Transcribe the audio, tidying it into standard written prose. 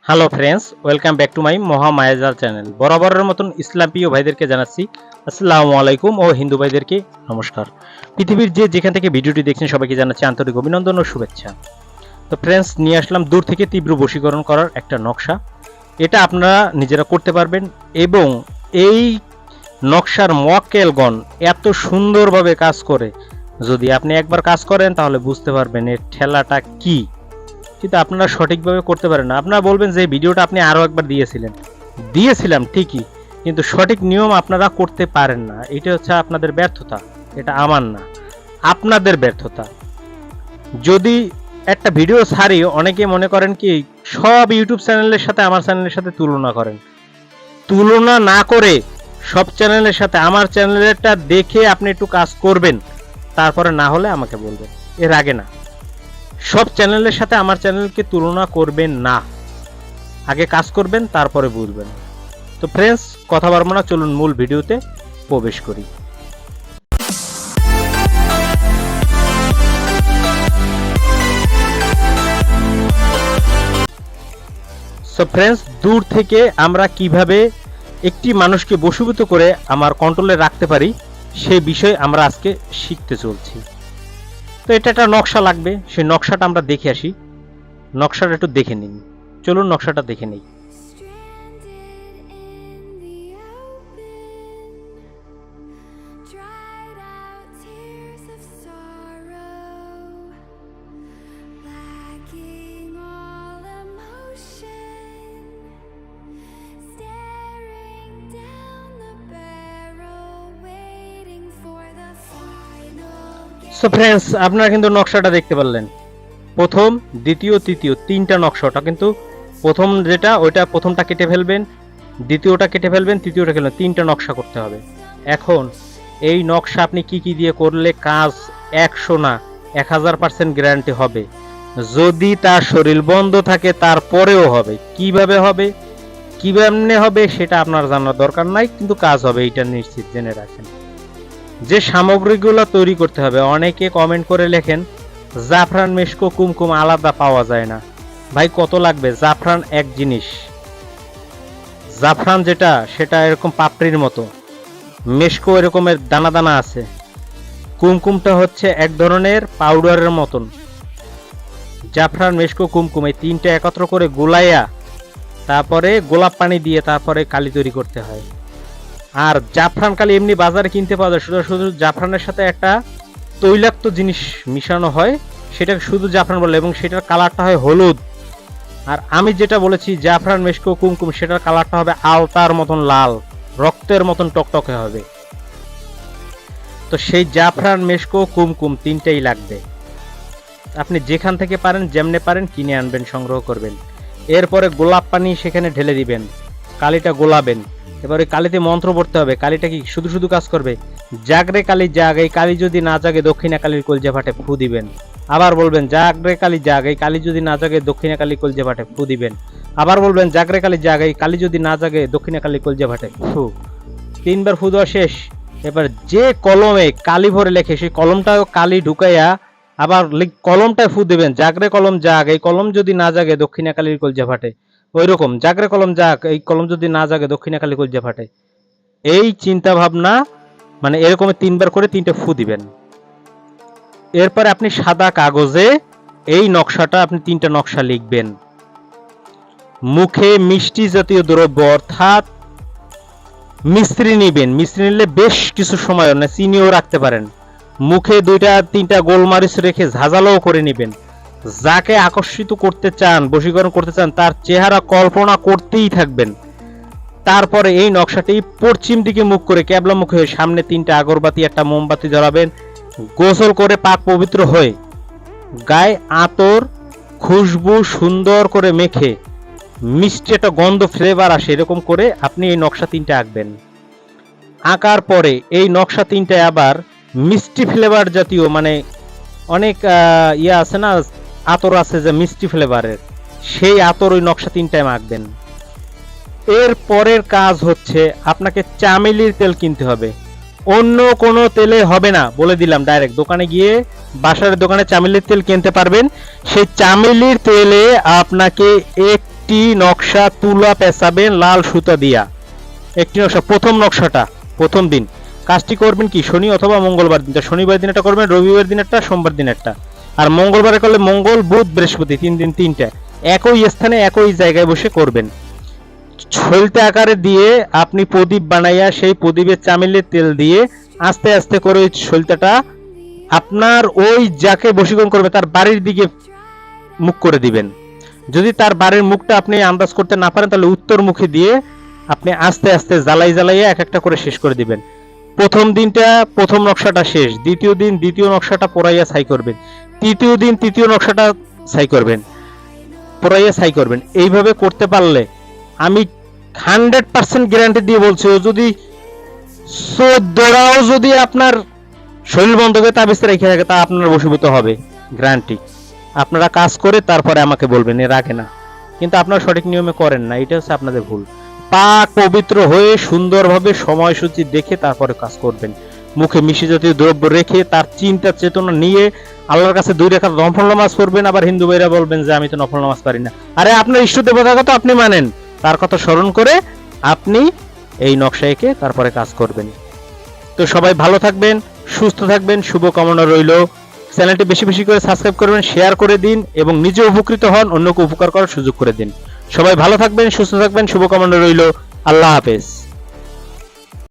Hello friends, welcome back to my Mahamayajal channel. বরাবরের মতন ইসলাম প্রিয় ভাইদেরকে জানাচ্ছি আসসালামু আলাইকুম ও হিন্দু ভাইদেরকে নমস্কার। পৃথিবীর যেখান থেকে ভিডিওটি দেখছেন সবাইকে জানাচ্ছি আন্তরিক অভিনন্দন ও শুভেচ্ছা। তো ফ্রেন্ডস, নিয়ে আসলাম দূর থেকে তীব্র বশীকরণ করার একটা নকশা। এটা আপনারা নিজেরা করতে পারবেন এবং এই নকশার মোয়াক্কেলগণ এত সুন্দরভাবে কাজ করে, যদি আপনি একবার কাজ করেন তাহলে বুঝতে পারবেন এর ঠেলাটা কি। কিন্তু আপনারা সঠিকভাবে করতে পারেন না। আপনারা বলবেন যে ভিডিওটা আপনি আরও একবার দিয়েছিলাম ঠিকই, কিন্তু সঠিক নিয়ম আপনারা করতে পারেন না। এটা হচ্ছে আপনাদের ব্যর্থতা, এটা আমার না, আপনাদের ব্যর্থতা। যদি একটা ভিডিও ছাড়ি, অনেকে মনে করেন কি সব ইউটিউব চ্যানেলের সাথে আমার চ্যানেলের সাথে তুলনা করেন। তুলনা না করে সব চ্যানেলের সাথে আমার চ্যানেলেরটা দেখে আপনি একটু কাজ করবেন, তারপরে না হলে আমাকে বলবেন, এর আগে না। সব চ্যানেলের সাথে আমার চ্যানেলকে তুলনা করবেন না, আগে কাজ করবেন তারপরে বুঝবেন। তো ফ্রেন্ডস, কথা বাড়বো না, চলুন মূল ভিডিওতে প্রবেশ করি। সো ফ্রেন্ডস, দূর থেকে আমরা কিভাবে একটি মানুষকে বশীভূত করে আমার কন্ট্রোলে রাখতে পারি সেই বিষয়ে আমরা আজকে শিখতে চলছি। তো এটা একটা নকশা লাগবে, সেই নকশাটা আমরা দেখে আসি। নকশাটা একটু দেখে নিন, চলুন নকশাটা দেখে নিই। সো ফ্রেন্ডস, আপনারা কিন্তু নকশাটা দেখতে পারলেন। প্রথম, দ্বিতীয়, তৃতীয়, তিনটা নকশাটা কিন্তু প্রথম যেটা ওইটা প্রথমটা কেটে ফেলবেন, দ্বিতীয়টা কেটে ফেলবেন, তৃতীয়টা কেটে, তিনটা নকশা করতে হবে। এখন এই নকশা আপনি কি কি দিয়ে করলে কাজ 100 না 1000% গ্যারান্টি হবে। যদি তার শরীর বন্ধ থাকে তারপরেও হবে। কিভাবে হবে, কিভাবে হবে সেটা আপনার জানার দরকার নাই, কিন্তু কাজ হবে, এইটা নিশ্চিত জেনে রাখেন। যে সামগ্রীগুলো তৈরি করতে হবে, অনেকে কমেন্ট করে লেখেন জাফরান, মেশকো, কুমকুম আলাদা পাওয়া যায় না। ভাই কত লাগবে? জাফরান এক জিনিস, জাফরান যেটা সেটা এরকম পাপড়ির মতো, মেশকো এরকমের দানা দানা আছে, কুমকুমটা হচ্ছে এক ধরনের পাউডারের মতন। জাফরান, মেশকো, কুমকুম এই তিনটা একত্র করে গোলাইয়া তারপরে গোলাপ পানি দিয়ে তারপরে কালি তৈরি করতে হয়। আর জাফরান কালি এমনি বাজারে কিনতে পাওয়া যায়, শুধু জাফরানের সাথে একটা তৈলাক্ত জিনিস মিশানো হয়, সেটাকে শুধু জাফরান বলে, এবং সেটার কালারটা হয় হলুদ। আর আমি যেটা বলেছি জাফরান, মেশকো, কুমকুম, সেটার কালারটা হবে আলতার মতন লাল, রক্তের মতন টকটকে হবে। তো সেই জাফরান, মেশকো, কুমকুম তিনটাই লাগবে। আপনি যেখান থেকে পারেন, যেমনে পারেন কিনে আনবেন, সংগ্রহ করবেন। এরপরে গোলাপ পানি সেখানে ঢেলে দিবেন, কালিটা গোলাবেন। এবারে কালিতে মন্ত্র পড়তে হবে। কালিটা কি শুধু শুধু কাজ করবে? জাগরে কালি জাগ, এই কালি যদি না জাগে দক্ষিণা কালির কলজে ফাটে, ফু দিবেন। আবার বলবেন জাগরে কালি জাগ, এই কালি যদি না জাগে দক্ষিণা কালি কলজে ফাটে, ফু দিবেন। আবার বলবেন জাগরে কালি জাগ, এই কালি যদি না জাগে দক্ষিণা কালি কলজে ফাটে, ফু। 3বার ফু দেওয়া শেষ। এবার যে কলমে কালি ভরে লেখে সেই কলমটাও কালি ঢুকাইয়া আবার কলমটায় ফু দিবেন, জাগরে কলম জাগ, এই কলম যদি না জাগে দক্ষিণা কালির কলজে ফাটে। ওই রকম জাগরে কলম জাগ, এই কলম যদি না জাগে দক্ষিণা কালী কলজে ফাটে। এই চিন্তা ভাবনা, মানে এরকম 3বার করে 3টে ফু দিবেন। এরপরে আপনি সাদা কাগজে এই নকশাটা, আপনি 3টা নকশা লিখবেন। মুখে মিষ্টি জাতীয় দ্রব্য অর্থাৎ মিশ্রি নিবেন। মিশ্রি নিলে বেশ কিছু সময়, না চিনিও রাখতে পারেন। মুখে 2-3টা গোলমরিচ রেখে ঝাঁঝালোও করে নিবেন। যাকে আকর্ষিত করতে চান, বশীকরণ করতে চান, তার চেহারা কল্পনা করতেই থাকবেন। তারপরে এই নকশাটি পশ্চিম দিকে মুখ করে ক্যাবলা মুখে সামনে 3টা আগরবাতি, একটা মোমবাতি জ্বালাবেন। গোসল করে পাক পবিত্র হয়ে গায়ে আতর খুশবু সুন্দর করে মেখে মিষ্টি একটা গন্ধ ফ্লেভার আসে, এরকম করে আপনি এই নকশা 3টা আঁকবেন। আঁকার পরে এই নকশা 3টায় আবার মিষ্টি ফ্লেভার জাতীয়, মানে অনেক ইয়ে আছে না, আতর আছে যে মিষ্টি ফ্লেভারের, সেই আতর ওই নকশা 3টায় মাখবেন। এর পরের কাজ হচ্ছে আপনাকে চামেলির তেল কিনতে হবে, অন্য কোনো তেলে হবে না, বলে দিলাম ডাইরেক্ট। দোকানে গিয়ে, বাসার দোকানে চামেলির তেল কিনতে পারবেন। সেই চামেলির তেলে আপনাকে একটি নকশা তুলা পেঁচাবেন লাল সুতা দিয়া। একটি নকশা, প্রথম নকশাটা প্রথম দিন। কাজটি করবেন কি শনি অথবা মঙ্গলবার দিনটা, শনিবার দিন একটা করবেন, রবিবার দিন একটা, সোমবার দিন একটা। আর মঙ্গলবারে করলে মঙ্গল বুধ বৃহস্পতি 3 দিন 3টা, একই স্থানে একই জায়গায় বসে করবেন। ছলতে আকারে দিয়ে আপনি প্রদীপ বানাইয়া সেই প্রদীপে চামেলের তেল দিয়ে আস্তে আস্তে করে ওই ছলতাটা আপনার ওই যাকে বশীকরণ করবে তার বাড়ির দিকে মুখ করে দিবেন। যদি তার বাড়ির মুখটা আপনি আন্দাজ করতে না পারেন তাহলে উত্তর মুখে দিয়ে আপনি আস্তে আস্তে জ্বালাই জ্বালাইয়া এক একটা করে শেষ করে দিবেন। প্রথম দিনটা প্রথম নকশাটা শেষ, দ্বিতীয় দিন দ্বিতীয় নকশাটা পোড়াইয়া ছাই করবেন, তৃতীয় দিন তৃতীয় নকশাটা ছাই করবেন, পোড়াইয়া ছাই করবেন। এইভাবে করতে পারলে আমি 100% গ্যারান্টি দিয়ে বলছি, ও যদি 14টাও যদি আপনার শরীর বন্ধকে তাবিজটা রেখে থাকে তা আপনার বশীভূত হবে, গ্যারান্টি। আপনারা কাজ করে তারপরে আমাকে বলবেন, এর আগে না। কিন্তু আপনারা সঠিক নিয়মে করেন না, এটা হচ্ছে আপনাদের ভুল। পাক পবিত্র হয়ে সুন্দরভাবে সময়সূচি দেখে তারপরে কাজ করবেন। মুখে মিষ্টি জাতীয় দ্রব্য রেখে তার চিন্তা চেতনা নিয়ে আল্লাহর কাছে 2 রাকাত নফল নামাজ পড়বেন। আবার হিন্দু ভাইরা বলবেন যে আমি তো নফল নামাজ পারি না। আরে আপনার ইষ্ট দেবতার কথা আপনি মানেন, তার কথা স্মরণ করে আপনি এই নকশা এঁকে তারপরে কাজ করবেন। তো সবাই ভালো থাকবেন, সুস্থ থাকবেন, শুভকামনা রইল। চ্যানেলটি বেশি বেশি করে সাবস্ক্রাইব করবেন, শেয়ার করে দিন এবং নিজে উপকৃত হন, অন্যকে উপকার করার সুযোগ করে দিন। সবাই ভালো থাকবেন, সুস্থ থাকবেন, শুভকামনা রইল। আল্লাহ হাফেজ।